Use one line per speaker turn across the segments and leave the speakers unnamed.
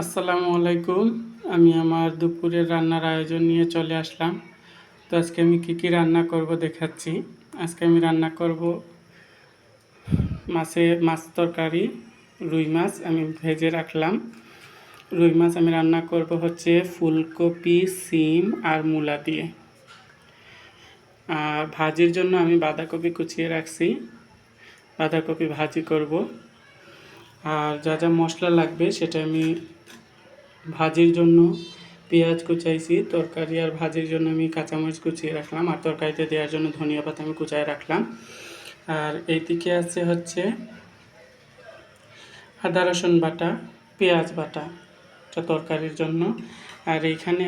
আসসালামু আলাইকুম। আমি আমার দুপুরের রান্নার আয়োজন নিয়ে চলে আসলাম। তো আজকে আমি কী রান্না করব দেখাচ্ছি। আজকে আমি রান্না করব মাছ তরকারি, রুই মাছ আমি ভেজে রাখলাম। রুই মাছ আমি রান্না করব হচ্ছে ফুলকপি, সিম আর মূলা দিয়ে। আর ভাজির জন্য আমি বাঁধাকপি কুচিয়ে রাখছি, বাঁধাকপি ভাজি করব। আর যা যা মশলা লাগবে সেটা আমি ভাজির জন্য পেঁয়াজ কুচাইছি, তরকারি আর ভাজির জন্য আমি কাঁচামরিচ কুচিয়ে রাখলাম, আর তরকারিতে দেওয়ার জন্য ধনিয়া পাতা আমি কুচায় রাখলাম। আর এইদিকে আছে হচ্ছে আদা রসুন বাটা, পেঁয়াজ বাটা, এটা তরকারির জন্য। আর এখানে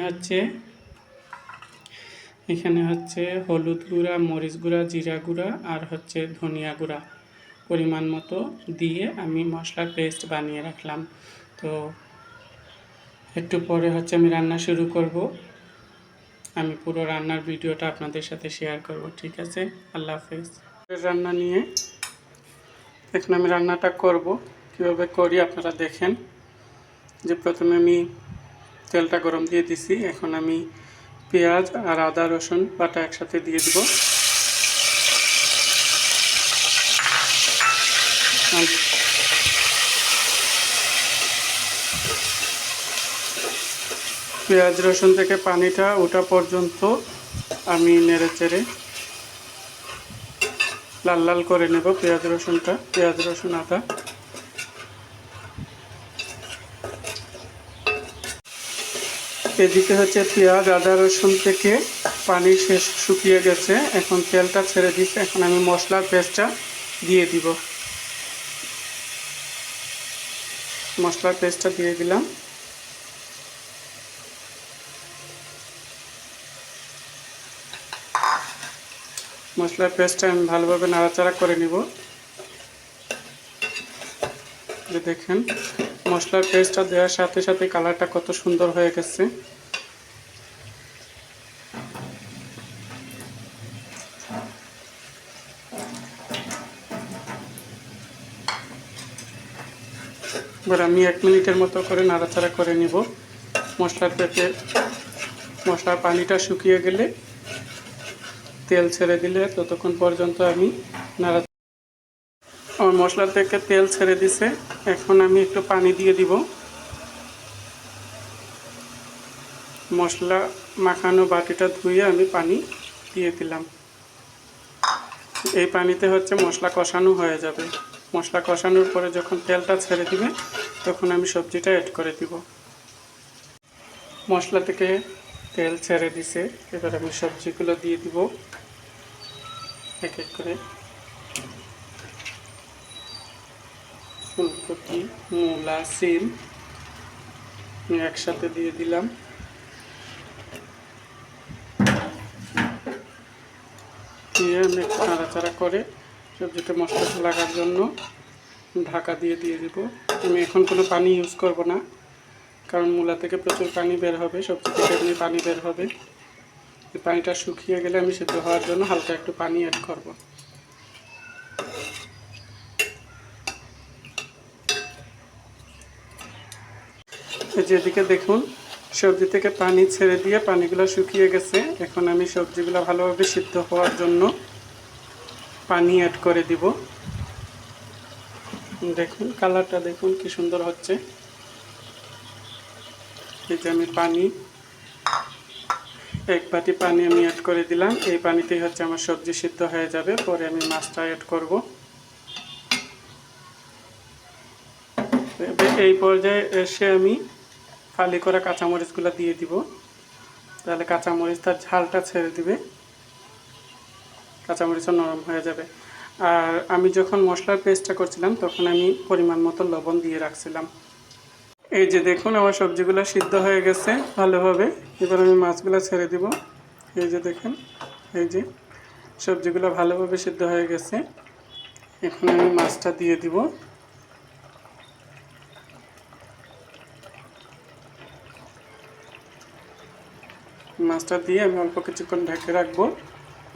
হচ্ছে হলুদ গুঁড়া, মরিচ গুঁড়া, জিরা গুঁড়া আর হচ্ছে ধনিয়া গুঁড়া পরিমাণ মতো দিয়ে আমি মশলার পেস্ট বানিয়ে রাখলাম। তো একটু পরে হচ্ছে আমি রান্না শুরু করব। আমি পুরো রান্নার ভিডিওটা আপনাদের সাথে শেয়ার করব, ঠিক আছে? আল্লাহ হাফেজ। রান্না নিয়ে এখন আমি রান্নাটা করব, কীভাবে করি আপনারা দেখেন। যে প্রথমে আমি তেলটা গরম দিয়ে দিছি, এখন আমি পেঁয়াজ আর আদা রসুন বাটা একসাথে দিয়ে দিব। পেঁয়াজ রসুন থেকে পানিটা ওঠা পর্যন্ত আমি নেড়ে চেড়ে লাল লাল করে নেব পেঁয়াজ রসুন আদা। এদিকে হচ্ছে পেঁয়াজ আদা রসুন থেকে পানি শুকিয়ে গেছে, এখন তেলটা ছেড়ে দিচ্ছে। এখন আমি মশলার পেস্টটা দিয়ে দিব। মশলার পেস্টটা দিয়ে দিলাম। মশলার পেস্টটা আমি ভালোভাবে নাড়াচাড়া করে নিব। যে দেখেন মশলার পেস্টটা দেওয়ার সাথে সাথে কালারটা কত সুন্দর হয়ে গেছে। এবার আমি 1 মিনিটের মতো করে নাড়াচাড়া করে নিব। মশলার পানিটা শুকিয়ে গেলে তেল ছেড়ে দিলে ততক্ষণ পর্যন্ত আমি আমার মশলা থেকে তেল ছেড়ে দিছে। এখন আমি একটু পানি দিয়ে দিব। মশলা মাখানো বাটিটা ধুয়ে আমি পানি দিয়ে দিলাম। এই পানিতে হচ্ছে মশলা কষানো হয়ে যাবে। মশলা কষানোর পরে যখন তেলটা ছেড়ে দিবে তখন আমি সবজিটা অ্যাড করে দিব। মশলা থেকে তেল ছেড়ে দিছে, এবার আমি সবজিগুলো দিয়ে দিব এক এক করে। ফুলকপি, মূলা, সিম একসাথে দিয়ে দিলাম। দিয়ে আমি একটু নাড়াচাড়া করে সবজিতে মশলা লাগার জন্য ঢাকা দিয়ে দেব। আমি এখন কোনো পানি ইউজ করব না, কারণ মূলা থেকে প্রচুর পানি বের হবে, সবজি থেকে এমনি পানি বের হবে। এই পানিটা শুকিয়ে গেলে আমি সিদ্ধ হওয়ার জন্য হালকা একটু পানি অ্যাড করব। যেদিকে দেখুন সবজি থেকে পানি ছেড়ে দিয়ে পানিগুলো শুকিয়ে গেছে। এখন আমি সবজিগুলো ভালোভাবে সিদ্ধ হওয়ার জন্য পানি অ্যাড করে দিব। দেখুন কালারটা দেখুন কি সুন্দর হচ্ছে। এই যে আমি এক বাটি পানি আমি অ্যাড করে দিলাম। এই পানিতেই হচ্ছে আমার সবজি সিদ্ধ হয়ে যাবে। পরে আমি মাছটা অ্যাড করব। এই পর্যায়ে এসে আমি ফালি করা কাঁচামরিচগুলো দিয়ে দিব। তাহলে কাঁচামরিচ তার ঝালটা ছেড়ে দিবে, কাঁচামরিচও নরম হয়ে যাবে। আর আমি যখন মশলার পেস্টটা করছিলাম তখন আমি পরিমাণ মতো লবণ দিয়ে রাখছিলাম। এই যে দেখুন আমার সবজিগুলো সিদ্ধ হয়ে গেছে ভালোভাবে। এবার আমি মাছগুলো ছেড়ে দিব। এই যে দেখেন, এই যে সবজিগুলো ভালোভাবে সিদ্ধ হয়ে গেছে। এখন আমি মাছটা দিয়ে দিব। মাছটা দিয়ে আমি অল্প কিছুক্ষণ ঢেকে রাখবো,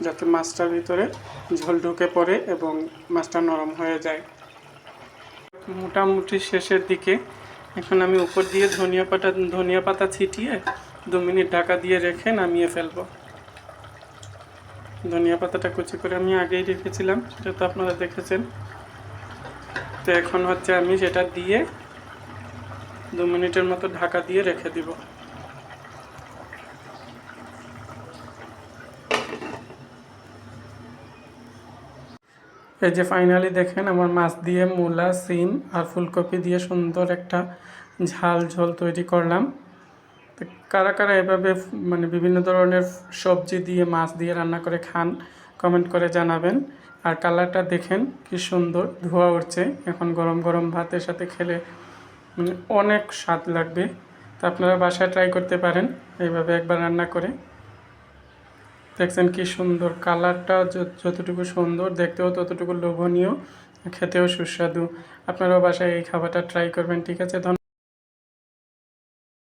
যাতে মাছটার ভিতরে ঝোল ঢুকে পড়ে এবং মাছটা নরম হয়ে যায়। মোটামুটি শেষের দিকে এখন আমি উপর দিয়ে ধনিয়া পাতা ছিটিয়ে 2 মিনিট ঢাকা দিয়ে রেখে নামিয়ে ফেলবো। ধনিয়া পাতাটা কুচি করে আমি আগেই রেখেছিলাম, সেটা তো আপনারা দেখেছেন। তো এখন হচ্ছে আমি সেটা দিয়ে 2 মিনিটের মতো ঢাকা দিয়ে রেখে দিব। এই যে ফাইনালি দেখেন আমার মাছ দিয়ে মূলা, সিম আর ফুলকপি দিয়ে সুন্দর একটা ঝাল ঝোল তৈরি করলাম। তো কারা কারা এভাবে মানে বিভিন্ন ধরনের সবজি দিয়ে মাছ দিয়ে রান্না করে খান কমেন্ট করে জানাবেন। আর কালারটা দেখেন কি সুন্দর ধোয়া উঠছে, এখন গরম গরম ভাতের সাথে খেলে মানে অনেক স্বাদ লাগবে। তো আপনারা বাসায় ট্রাই করতে পারেন এইভাবে একবার রান্না করে। দেখছেন কি সুন্দর কালারটা, যতটুকু সুন্দর দেখতেও ততটুকু লোভনীয়, খেতেও সুস্বাদু। আপনারাও বাসায় এই খাবারটা ট্রাই করবেন। ঠিক আছে।